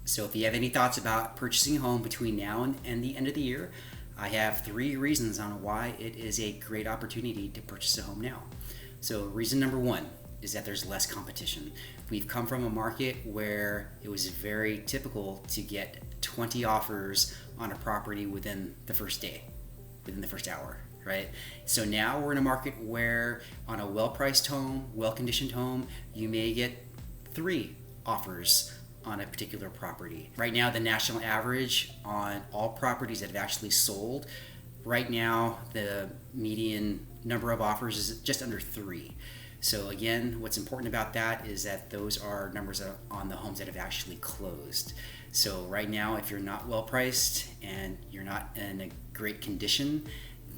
So if you have any thoughts about purchasing a home between now and the end of the year, I have 3 reasons on why it is a great opportunity to purchase a home now. So reason number 1 is that there's less competition. We've come from a market where it was very typical to get 20 offers on a property within the first day, within the first hour, right? So now we're in a market where on a well-priced home, well-conditioned home, you may get 3 offers on a particular property. Right now, the national average on all properties that have actually sold, right now, the median number of offers is just under 3. So again, what's important about that is that those are numbers on the homes that have actually closed. So right now, if you're not well priced and you're not in a great condition,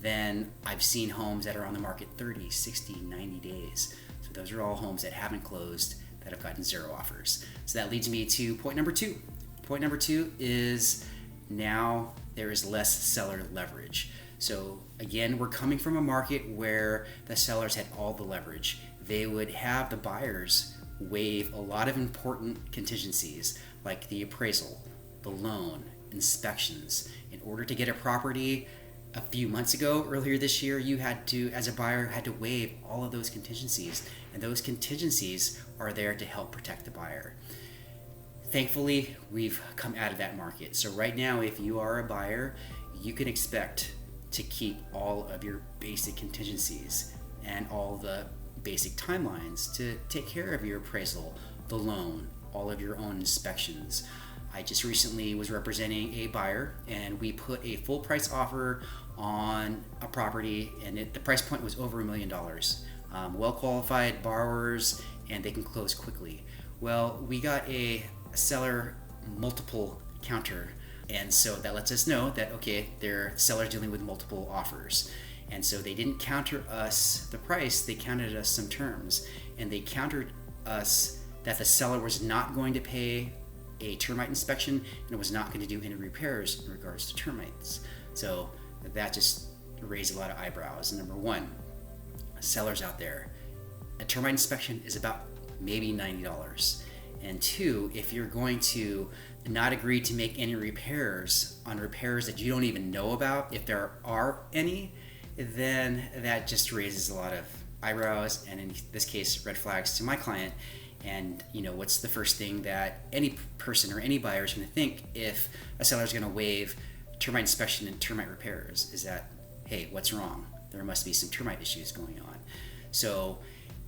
then I've seen homes that are on the market 30, 60, 90 days. So those are all homes that haven't closed, that have gotten 0 offers. So that leads me to point number 2. Point number 2 is now there is less seller leverage. So again, we're coming from a market where the sellers had all the leverage. They would have the buyers waive a lot of important contingencies like the appraisal, the loan, inspections. In order to get a property a few months ago, earlier this year, you had to, as a buyer, had to waive all of those contingencies. And those contingencies are there to help protect the buyer. Thankfully, we've come out of that market. So right now, if you are a buyer, you can expect to keep all of your basic contingencies and all the basic timelines to take care of your appraisal, the loan, all of your own inspections. I just recently was representing a buyer and we put a full price offer on a property and the price point was over $1 million. Well qualified borrowers and they can close quickly. Well, we got a seller multiple counter, and so that lets us know that okay, they're sellers dealing with multiple offers. And so they didn't counter us the price, they counted us some terms, and they countered us that the seller was not going to pay a termite inspection and was not going to do any repairs in regards to termites. So that just raised a lot of eyebrows. Number 1, sellers out there, a termite inspection is about maybe $90. And 2, if you're going to not agree to make any repairs on repairs that you don't even know about, if there are any, then that just raises a lot of eyebrows and in this case red flags to my client. And you know, what's the first thing that any person or any buyer is going to think if a seller is going to waive termite inspection and termite repairs is that, hey, what's wrong? There must be some termite issues going on. So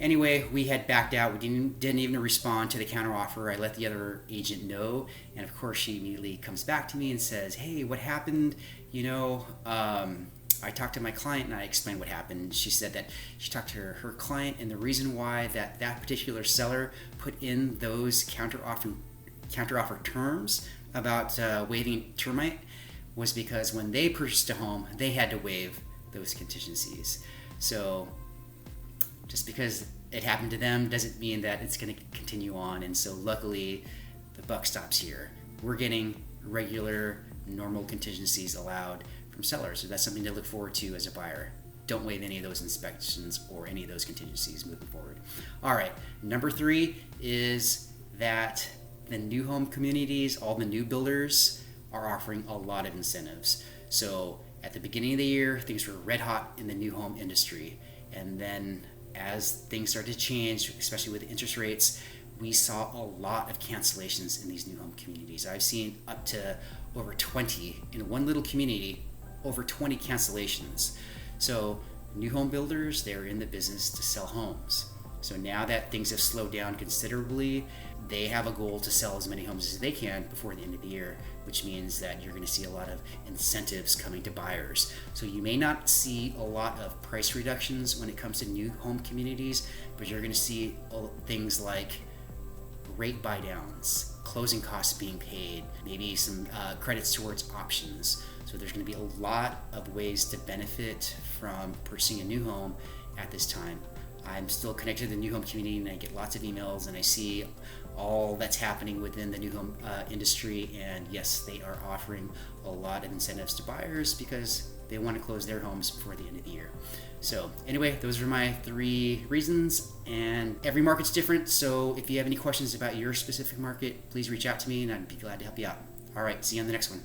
anyway, we had backed out. We didn't even respond to the counteroffer. I let the other agent know, and of course she immediately comes back to me and says, hey, what happened? You know, I talked to my client and I explained what happened. She said that she talked to her client, and the reason why that particular seller put in those counteroffer terms about waiving termite was because when they purchased a home, they had to waive those contingencies. So just because it happened to them doesn't mean that it's going to continue on. And so luckily, the buck stops here. We're getting regular, normal contingencies allowed from sellers. So that's something to look forward to as a buyer. Don't waive any of those inspections or any of those contingencies moving forward. All right, number 3 is that the new home communities, all the new builders are offering a lot of incentives. So at the beginning of the year, things were red hot in the new home industry. And then as things started to change, especially with interest rates, we saw a lot of cancellations in these new home communities. I've seen up to over 20 in one little community, over 20 cancellations. So new home builders, they're in the business to sell homes. So now that things have slowed down considerably, they have a goal to sell as many homes as they can before the end of the year, which means that you're going to see a lot of incentives coming to buyers. So you may not see a lot of price reductions when it comes to new home communities, but you're going to see things like rate buy downs, closing costs being paid, maybe some credits towards options. So there's going to be a lot of ways to benefit from purchasing a new home at this time. I'm still connected to the new home community and I get lots of emails and I see all that's happening within the new home industry, and yes, they are offering a lot of incentives to buyers because they want to close their homes before the end of the year. So anyway, those are my 3 reasons, and every market's different. So if you have any questions about your specific market, please reach out to me and I'd be glad to help you out. All right, see you on the next one.